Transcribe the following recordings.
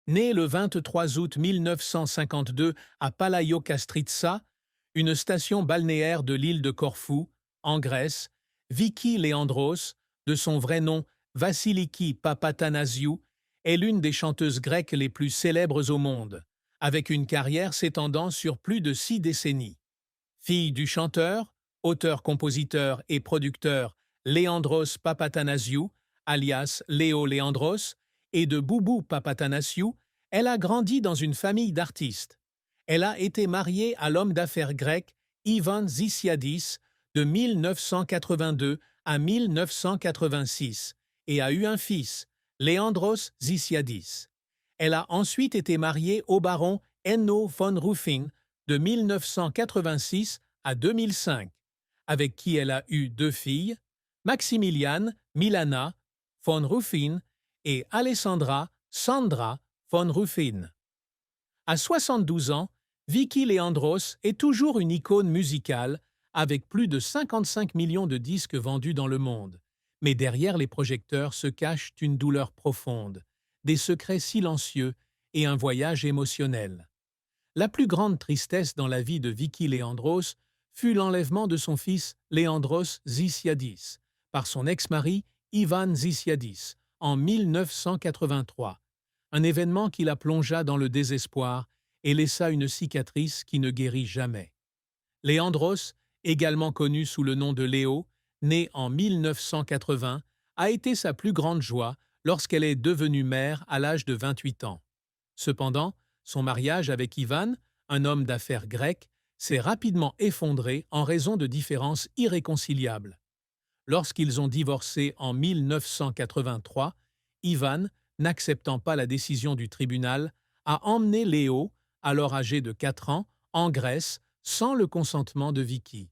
Né le 23 août 1952 à Palaiokastritsa, une station balnéaire de l'île de Corfou, en Grèce, Viki Leandros, de son vrai nom Vassiliki Papatanasiou, est l'une des chanteuses grecques les plus célèbres au monde, avec une carrière s'étendant sur plus de 6 décennies. Fille du chanteur, auteur-compositeur et producteur Leandros Papatanasiou, alias Léo Leandros, et de Boubou Papatanasiou, elle a grandi dans une famille d'artistes. Elle a été mariée à l'homme d'affaires grec Ivan Zisiadis de 1982 à 1986 et a eu un fils, Leandros Zisiadis. Elle a ensuite été mariée au baron Enno von Ruffing de 1986 à 2005, avec qui elle a eu 2 filles, Maximiliane Milana von Ruffin et Alessandra Sandra von Ruffin. À 72 ans, Viki Leandros est toujours une icône musicale avec plus de 55 millions de disques vendus dans le monde. Mais derrière les projecteurs se cachent une douleur profonde, des secrets silencieux et un voyage émotionnel. La plus grande tristesse dans la vie de Viki Leandros fut l'enlèvement de son fils Leandros Zisiadis par son ex-mari Ivan Zisiadis en 1983, un événement qui la plongea dans le désespoir et laissa une cicatrice qui ne guérit jamais. Leandros, également connu sous le nom de Léo, né en 1980, a été sa plus grande joie lorsqu'elle est devenue mère à l'âge de 28 ans. Cependant, son mariage avec Ivan, un homme d'affaires grec, s'est rapidement effondré en raison de différences irréconciliables. Lorsqu'ils ont divorcé en 1983, Ivan, n'acceptant pas la décision du tribunal, a emmené Léo, alors âgé de 4 ans, en Grèce sans le consentement de Viki.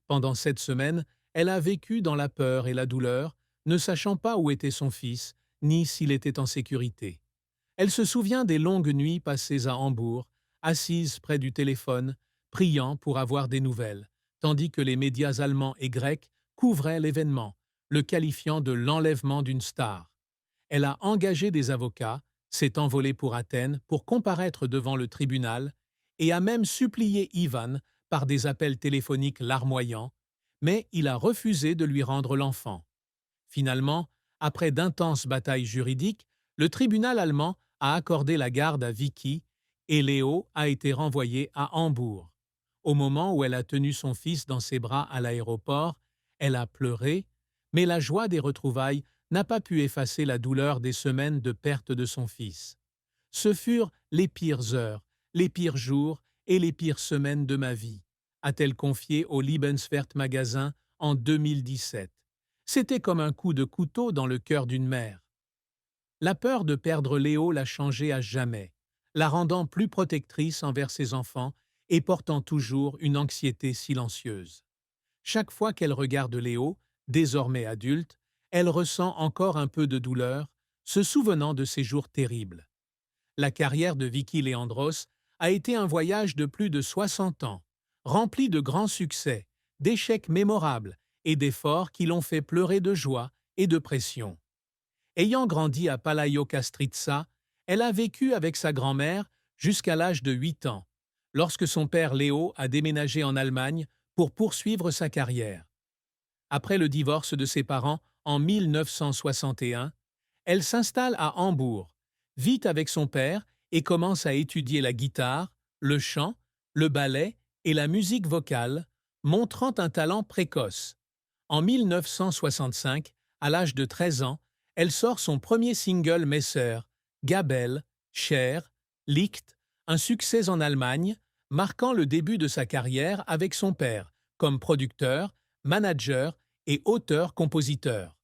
Pendant 7 semaines, elle a vécu dans la peur et la douleur, ne sachant pas où était son fils, ni s'il était en sécurité. Elle se souvient des longues nuits passées à Hambourg, assise près du téléphone, priant pour avoir des nouvelles, tandis que les médias allemands et grecs couvraient l'événement, le qualifiant de l'enlèvement d'une star. Elle a engagé des avocats, s'est envolée pour Athènes pour comparaître devant le tribunal et a même supplié Ivan par des appels téléphoniques larmoyants, mais il a refusé de lui rendre l'enfant. Finalement, après d'intenses batailles juridiques, le tribunal allemand a accordé la garde à Viki et Léo a été renvoyé à Hambourg. Au moment où elle a tenu son fils dans ses bras à l'aéroport, elle a pleuré, mais la joie des retrouvailles n'a pas pu effacer la douleur des semaines de perte de son fils. Ce furent les pires heures, les pires jours et les pires semaines de ma vie, a-t-elle confié au Liebenswert Magazin en 2017. C'était comme un coup de couteau dans le cœur d'une mère. La peur de perdre Léo l'a changée à jamais, la rendant plus protectrice envers ses enfants et portant toujours une anxiété silencieuse. Chaque fois qu'elle regarde Léo, désormais adulte, elle ressent encore un peu de douleur, se souvenant de ces jours terribles. La carrière de Viki Leandros a été un voyage de plus de 60 ans, rempli de grands succès, d'échecs mémorables et d'efforts qui l'ont fait pleurer de joie et de pression. Ayant grandi à Palaiokastritsa, elle a vécu avec sa grand-mère jusqu'à l'âge de 8 ans, lorsque son père Léo a déménagé en Allemagne pour poursuivre sa carrière. Après le divorce de ses parents en 1961, elle s'installe à Hambourg, vit avec son père et commence à étudier la guitare, le chant, le ballet et la musique vocale, montrant un talent précoce. En 1965, à l'âge de 13 ans, elle sort son premier single Messer, Gabel, Cher, Licht, un succès en Allemagne, marquant le début de sa carrière avec son père, comme producteur, manager et auteur-compositeur.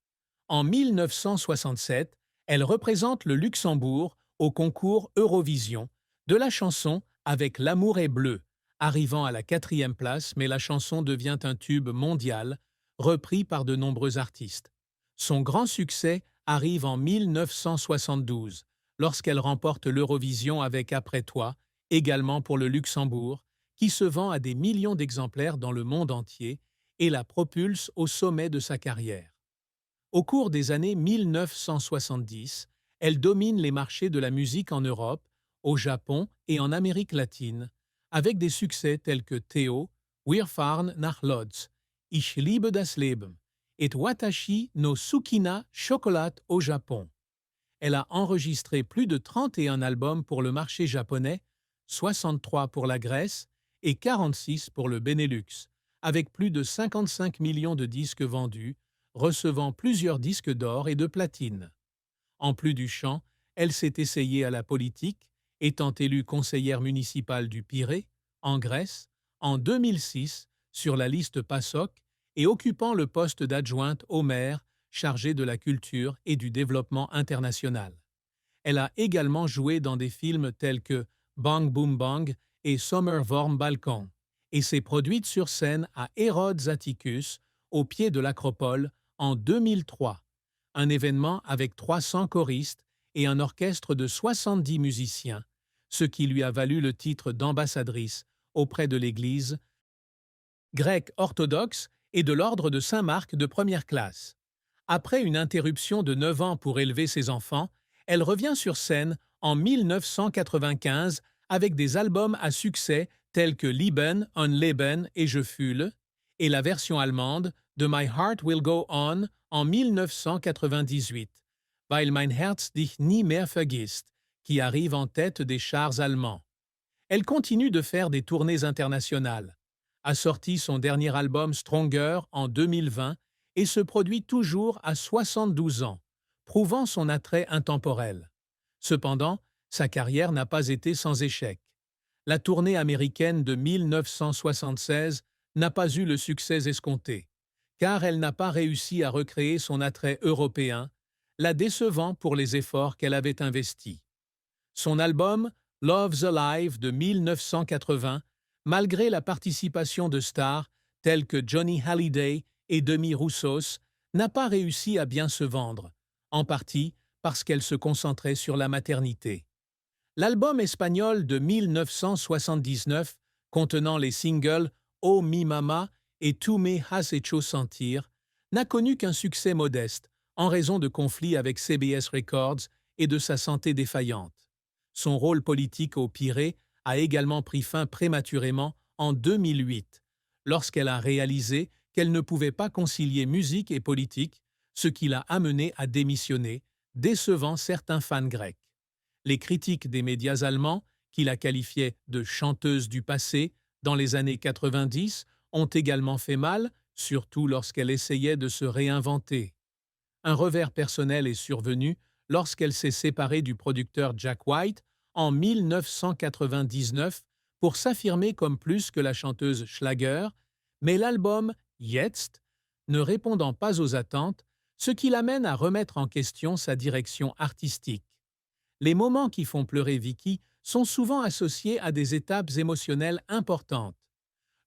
En 1967, elle représente le Luxembourg au concours Eurovision de la chanson Avec l'amour est bleu, arrivant à la 4e place, mais la chanson devient un tube mondial, repris par de nombreux artistes. Son grand succès arrive en 1972, lorsqu'elle remporte l'Eurovision avec Après toi, également pour le Luxembourg, qui se vend à des millions d'exemplaires dans le monde entier et la propulse au sommet de sa carrière. Au cours des années 1970, Elle domine les marchés de la musique en Europe, au Japon et en Amérique latine, avec des succès tels que Theo, Wir fahren nach Lodz, Ich liebe das Leben et Watashi no Sukina Chocolate au Japon. Elle a enregistré plus de 31 albums pour le marché japonais, 63 pour la Grèce et 46 pour le Benelux, avec plus de 55 millions de disques vendus, recevant plusieurs disques d'or et de platine. En plus du chant, elle s'est essayée à la politique, étant élue conseillère municipale du Pirée, en Grèce, en 2006 sur la liste PASOK et occupant le poste d'adjointe au maire chargée de la culture et du développement international. Elle a également joué dans des films tels que Bang Boom Bang et Sommer vorm Balkon et s'est produite sur scène à Herodes Atticus, au pied de l'Acropole, en 2003. Un événement avec 300 choristes et un orchestre de 70 musiciens, ce qui lui a valu le titre d'ambassadrice auprès de l'Église grecque orthodoxe et de l'ordre de Saint-Marc de première classe. Après une interruption de 9 ans pour élever ses enfants, elle revient sur scène en 1995 avec des albums à succès tels que Lieben und Leben et Je fühle, et la version allemande de My Heart Will Go On en 1998, Weil mein Herz dich nie mehr vergisst, qui arrive en tête des charts allemands. Elle continue de faire des tournées internationales, a sorti son dernier album Stronger en 2020 et se produit toujours à 72 ans, prouvant son attrait intemporel. Cependant, sa carrière n'a pas été sans échec. La tournée américaine de 1976 n'a pas eu le succès escompté, car elle n'a pas réussi à recréer son attrait européen, la décevant pour les efforts qu'elle avait investis. Son album Love's Alive de 1980, malgré la participation de stars tels que Johnny Hallyday et Demi Roussos, n'a pas réussi à bien se vendre, en partie parce qu'elle se concentrait sur la maternité. L'album espagnol de 1979, contenant les singles Oh mi mama et Tu me has hecho sentir, n'a connu qu'un succès modeste en raison de conflits avec CBS Records et de sa santé défaillante. Son rôle politique au Pirée a également pris fin prématurément en 2008, lorsqu'elle a réalisé qu'elle ne pouvait pas concilier musique et politique, ce qui l'a amenée à démissionner, décevant certains fans grecs. Les critiques des médias allemands, qui la qualifiaient de chanteuse du passé dans les années 90, ont également fait mal, surtout lorsqu'elle essayait de se réinventer. Un revers personnel est survenu lorsqu'elle s'est séparée du producteur Jack White en 1999 pour s'affirmer comme plus que la chanteuse Schlager, mais l'album Jetzt ne répondant pas aux attentes, ce qui l'amène à remettre en question sa direction artistique. Les moments qui font pleurer Vicky sont souvent associés à des étapes émotionnelles importantes.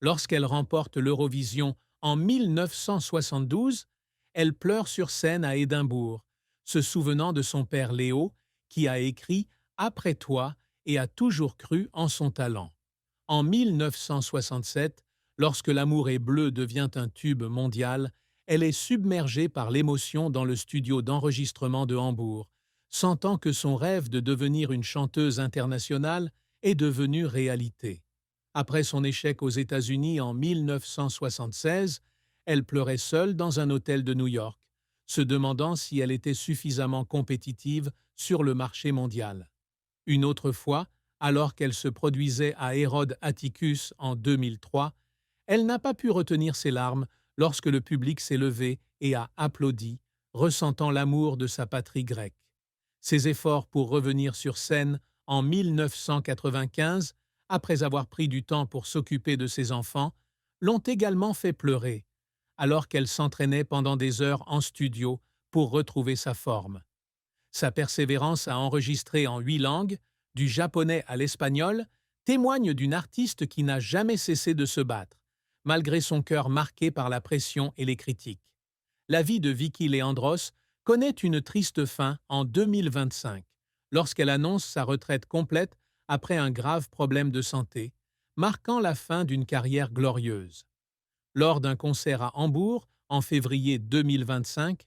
Lorsqu'elle remporte l'Eurovision en 1972, elle pleure sur scène à Édimbourg, se souvenant de son père Léo, qui a écrit « Après toi » et a toujours cru en son talent. En 1967, lorsque L'amour est bleu devient un tube mondial, elle est submergée par l'émotion dans le studio d'enregistrement de Hambourg, sentant que son rêve de devenir une chanteuse internationale est devenu réalité. Après son échec aux États-Unis en 1976, elle pleurait seule dans un hôtel de New York, se demandant si elle était suffisamment compétitive sur le marché mondial. Une autre fois, alors qu'elle se produisait à Herodes Atticus en 2003, elle n'a pas pu retenir ses larmes lorsque le public s'est levé et a applaudi, ressentant l'amour de sa patrie grecque. Ses efforts pour revenir sur scène en 1995, après avoir pris du temps pour s'occuper de ses enfants, l'ont également fait pleurer, alors qu'elle s'entraînait pendant des heures en studio pour retrouver sa forme. Sa persévérance à enregistrer en 8 langues, du japonais à l'espagnol, témoigne d'une artiste qui n'a jamais cessé de se battre, malgré son cœur marqué par la pression et les critiques. La vie de Vicky Leandros connaît une triste fin en 2025, lorsqu'elle annonce sa retraite complète après un grave problème de santé, marquant la fin d'une carrière glorieuse. Lors d'un concert à Hambourg, en février 2025,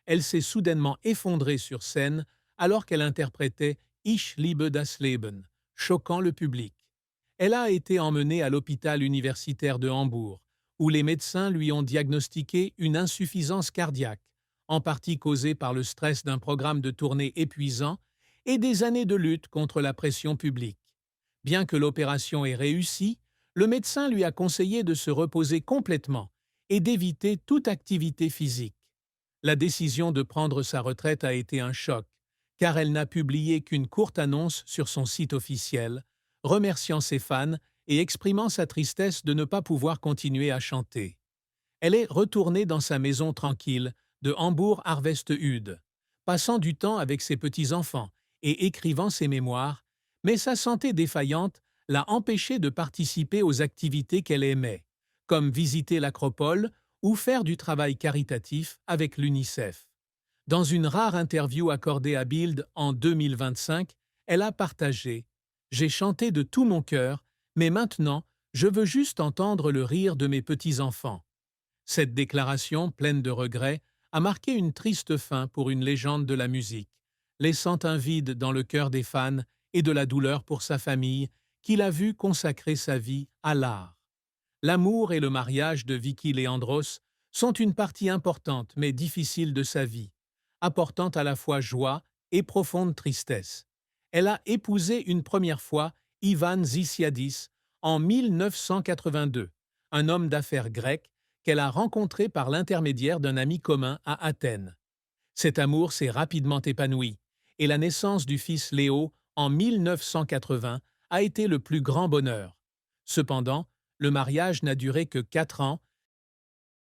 elle s'est soudainement effondrée sur scène alors qu'elle interprétait Ich liebe das Leben, choquant le public. Elle a été emmenée à l'hôpital universitaire de Hambourg, où les médecins lui ont diagnostiqué une insuffisance cardiaque, en partie causée par le stress d'un programme de tournée épuisant et des années de lutte contre la pression publique. Bien que l'opération ait réussi, le médecin lui a conseillé de se reposer complètement et d'éviter toute activité physique. La décision de prendre sa retraite a été un choc, car elle n'a publié qu'une courte annonce sur son site officiel, remerciant ses fans et exprimant sa tristesse de ne pas pouvoir continuer à chanter. Elle est retournée dans sa maison tranquille de Hambourg-Harvestehude, passant du temps avec ses petits-enfants et écrivant ses mémoires, mais sa santé défaillante l'a empêchée de participer aux activités qu'elle aimait, comme visiter l'acropole ou faire du travail caritatif avec l'UNICEF. Dans une rare interview accordée à Bild en 2025, elle a partagé « J'ai chanté de tout mon cœur, mais maintenant, je veux juste entendre le rire de mes petits-enfants. » Cette déclaration, pleine de regrets, a marqué une triste fin pour une légende de la musique, laissant un vide dans le cœur des fans et de la douleur pour sa famille, qu'il a vu consacrer sa vie à l'art. L'amour et le mariage de Vicky Leandros sont une partie importante mais difficile de sa vie, apportant à la fois joie et profonde tristesse. Elle a épousé une première fois Ivan Zisiadis en 1982, un homme d'affaires grec qu'elle a rencontré par l'intermédiaire d'un ami commun à Athènes. Cet amour s'est rapidement épanoui, et la naissance du fils Léo en 1980 a été le plus grand bonheur. Cependant, le mariage n'a duré que 4 ans